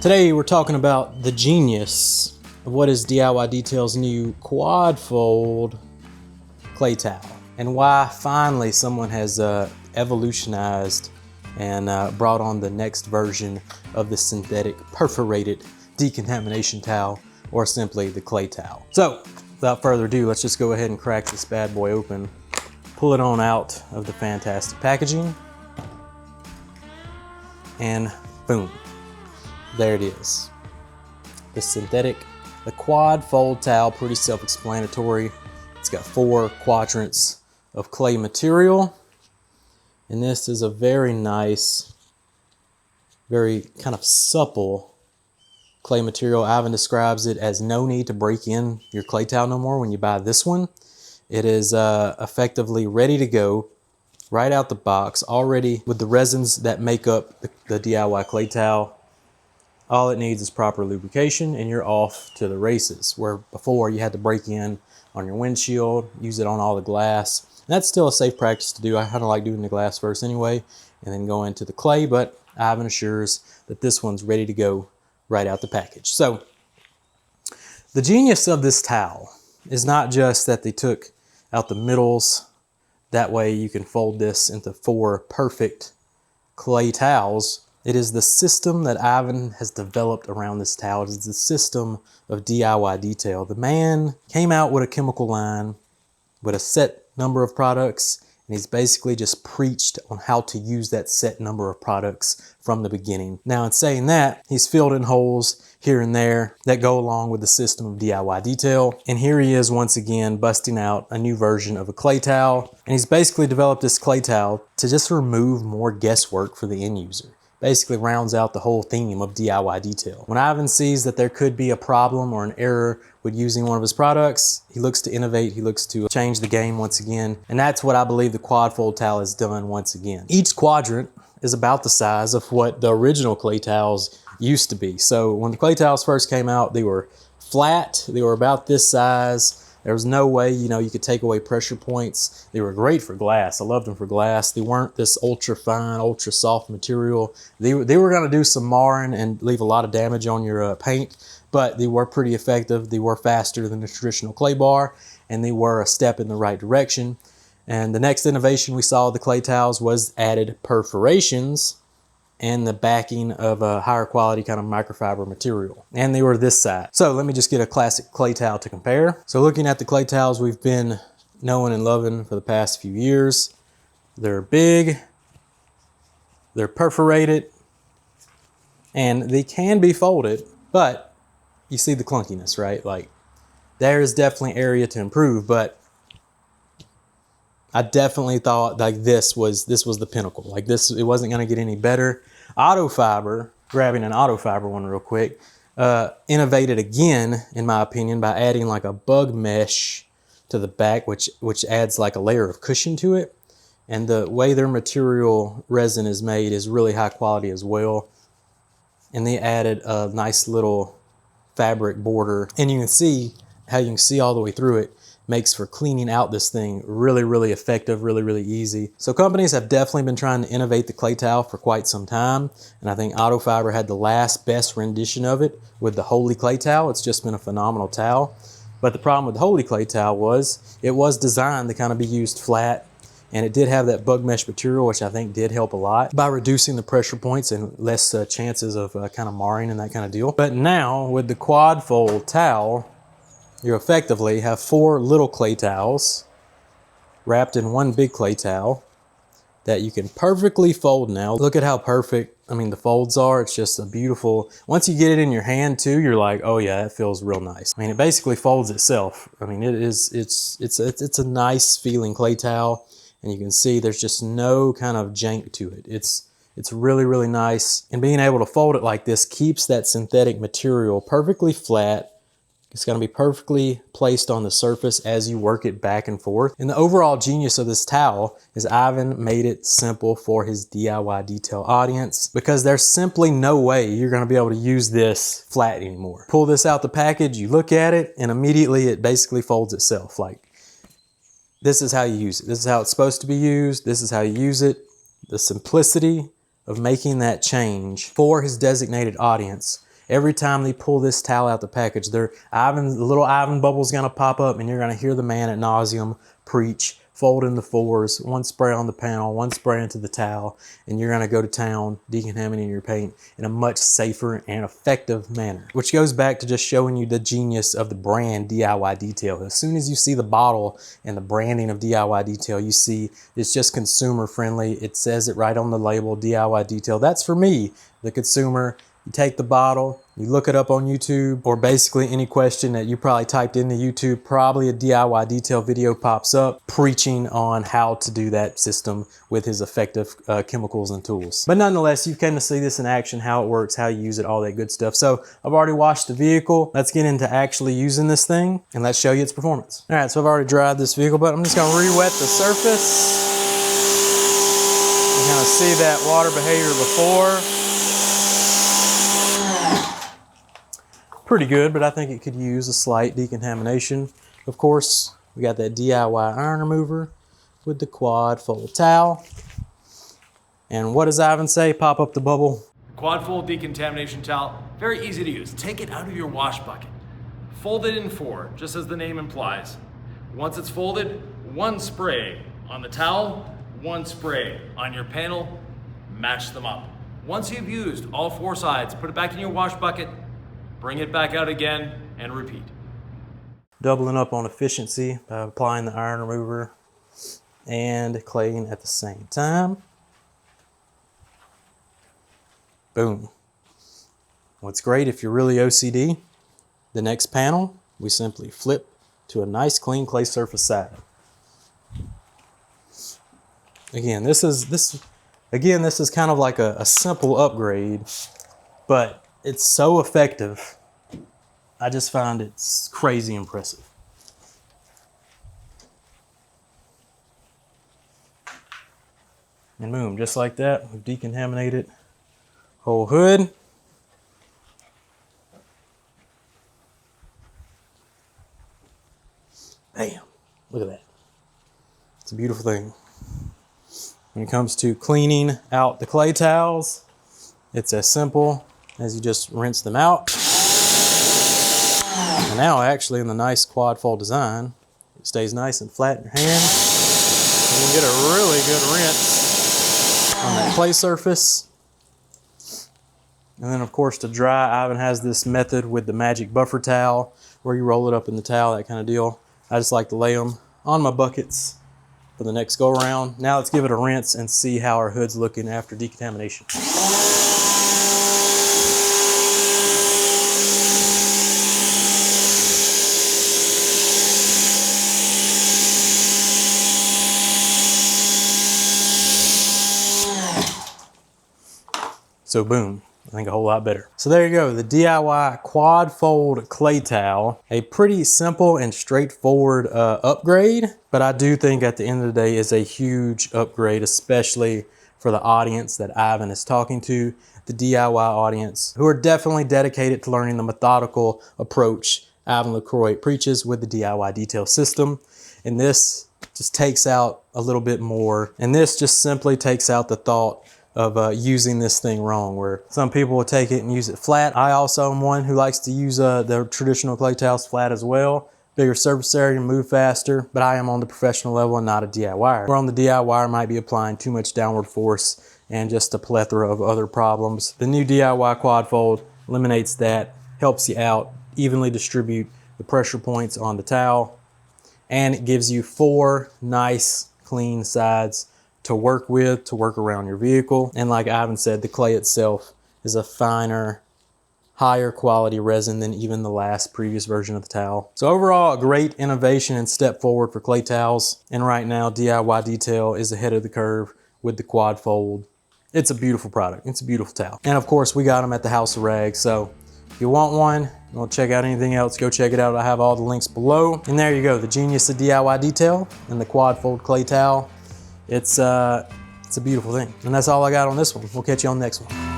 Today we're talking about the genius of what is DIY Detail's new quad fold clay towel and why finally someone has evolutionized and brought on the next version of the synthetic perforated decontamination towel, or simply the clay towel. So without further ado, let's just go ahead and crack this bad boy open, pull it on out of the fantastic packaging, and boom. There it is. The quad fold towel, pretty self-explanatory. It's got 4 quadrants of clay material. And this is a very nice, very kind of supple clay material. Ivan describes it as no need to break in your clay towel no more when you buy this one. It is effectively ready to go right out the box, already with the resins that make up the DIY clay towel. All it needs is proper lubrication and you're off to the races, where before you had to break in on your windshield, use it on all the glass. And that's still a safe practice to do. I kind of like doing the glass first anyway, and then go into the clay, but Ivan assures that this one's ready to go right out the package. So the genius of this towel is not just that they took out the middles, that way you can fold this into 4 perfect clay towels. It is the system that Ivan has developed around this towel. It is the system of DIY Detail. The man came out with a chemical line with a set number of products, and he's basically just preached on how to use that set number of products from the beginning. Now, in saying that, he's filled in holes here and there that go along with the system of DIY Detail. And here he is once again busting out a new version of a clay towel. And he's basically developed this clay towel to just remove more guesswork for the end user. Basically rounds out the whole theme of DIY Detail. When Ivan sees that there could be a problem or an error with using one of his products, he looks to innovate, he looks to change the game once again. And that's what I believe the quad fold towel has done once again. Each quadrant is about the size of what the original clay towels used to be. So when the clay towels first came out, they were flat, they were about this size. There was no way, you could take away pressure points. They were great for glass. I loved them for glass. They weren't this ultra fine, ultra soft material. They were going to do some marring and leave a lot of damage on your paint, but they were pretty effective. They were faster than the traditional clay bar, and they were a step in the right direction. And the next innovation we saw with the clay towels was added perforations and the backing of a higher quality kind of microfiber material. And they were this size. So let me just get a classic clay towel to compare. So looking at the clay towels we've been knowing and loving for the past few years, they're big, they're perforated, and they can be folded, but you see the clunkiness, right? Like, there is definitely area to improve, but I definitely thought like this was the pinnacle. Like this, it wasn't gonna get any better. Autofiber, grabbing an Autofiber one real quick, innovated again, in my opinion, by adding like a bug mesh to the back, which adds like a layer of cushion to it. And the way their material resin is made is really high quality as well. And they added a nice little fabric border. And you can see how you can see all the way through it. Makes for cleaning out this thing really, really effective, really, really easy. So companies have definitely been trying to innovate the clay towel for quite some time. And I think Autofiber had the last best rendition of it with the Holy Clay Towel. It's just been a phenomenal towel. But the problem with the Holy Clay Towel was it was designed to kind of be used flat. And it did have that bug mesh material, which I think did help a lot by reducing the pressure points and less chances of kind of marring and that kind of deal. But now with the quad fold towel, you effectively have 4 little clay towels wrapped in one big clay towel that you can perfectly fold now. Look at how perfect, the folds are. It's just a beautiful, once you get it in your hand too, you're like, oh yeah, that feels real nice. It basically folds itself. It's a nice feeling clay towel, and you can see there's just no kind of jank to it. It's really, really nice. And being able to fold it like this keeps that synthetic material perfectly flat. It's going to be perfectly placed on the surface as you work it back and forth. And the overall genius of this towel is Ivan made it simple for his DIY Detail audience, because there's simply no way you're going to be able to use this flat anymore. Pull this out the package, you look at it, and immediately it basically folds itself. Like, this is how you use it. This is how it's supposed to be used. This is how you use it. The simplicity of making that change for his designated audience Every time they pull this towel out the package, the little Ivan bubble's gonna pop up and you're gonna hear the man at nauseum preach, fold into fours, one spray on the panel, one spray into the towel, and you're gonna go to town decontaminating your paint in a much safer and effective manner. Which goes back to just showing you the genius of the brand DIY Detail. As soon as you see the bottle and the branding of DIY Detail, you see it's just consumer friendly. It says it right on the label, DIY Detail. That's for me, the consumer. You take the bottle, you look it up on YouTube, or basically any question that you probably typed into YouTube, probably a DIY Detail video pops up preaching on how to do that system with his effective chemicals and tools. But nonetheless, you've come to see this in action, how it works, how you use it, all that good stuff. So I've already washed the vehicle. Let's get into actually using this thing and let's show you its performance. All right, so I've already dried this vehicle, but I'm just gonna re-wet the surface. You kind of see that water behavior before. Pretty good, but I think it could use a slight decontamination. Of course, we got that DIY iron remover with the quad fold towel. And what does Ivan say? Pop up the bubble. Quad fold decontamination towel, very easy to use. Take it out of your wash bucket. Fold it in four, just as the name implies. Once it's folded, one spray on the towel, one spray on your panel, match them up. Once you've used all four sides, put it back in your wash bucket, bring it back out again, and repeat. Doubling up on efficiency by applying the iron remover and claying at the same time. Boom. What's great, if you're really OCD, the next panel, we simply flip to a nice clean clay surface side. Again, this is kind of like a simple upgrade, but it's so effective. I just find it's crazy impressive. And boom, just like that, we've decontaminated whole hood. Bam, look at that. It's a beautiful thing. When it comes to cleaning out the clay towels, it's as simple as you just rinse them out. And now actually in the nice quad fold design, it stays nice and flat in your hand. And you get a really good rinse on that clay surface. And then of course to dry, Ivan has this method with the magic buffer towel where you roll it up in the towel, that kind of deal. I just like to lay them on my buckets for the next go around. Now let's give it a rinse and see how our hood's looking after decontamination. So boom, I think a whole lot better. So there you go, the DIY quad fold clay towel. A pretty simple and straightforward upgrade, but I do think at the end of the day is a huge upgrade, especially for the audience that Ivan is talking to, the DIY audience, who are definitely dedicated to learning the methodical approach Ivan LaCroix preaches with the DIY Detail system. And this just takes out a little bit more. And this just simply takes out the thought of using this thing wrong, where some people will take it and use it flat. I also am one who likes to use the traditional clay towels flat as well. Bigger surface area, move faster, but I am on the professional level and not a DIYer. Where on the DIYer might be applying too much downward force and just a plethora of other problems. The new DIY quad fold eliminates that, helps you out, evenly distribute the pressure points on the towel, and it gives you 4 nice clean sides to work with, to work around your vehicle. And like Ivan said, the clay itself is a finer, higher quality resin than even the previous version of the towel. So overall, a great innovation and step forward for clay towels. And right now, DIY Detail is ahead of the curve with the quad fold. It's a beautiful product. It's a beautiful towel. And of course, we got them at the House of Rags. So if you want one, you want to check out anything else, go check it out. I have all the links below. And there you go, the genius of DIY Detail and the quad fold clay towel. It's a beautiful thing. And that's all I got on this one. We'll catch you on the next one.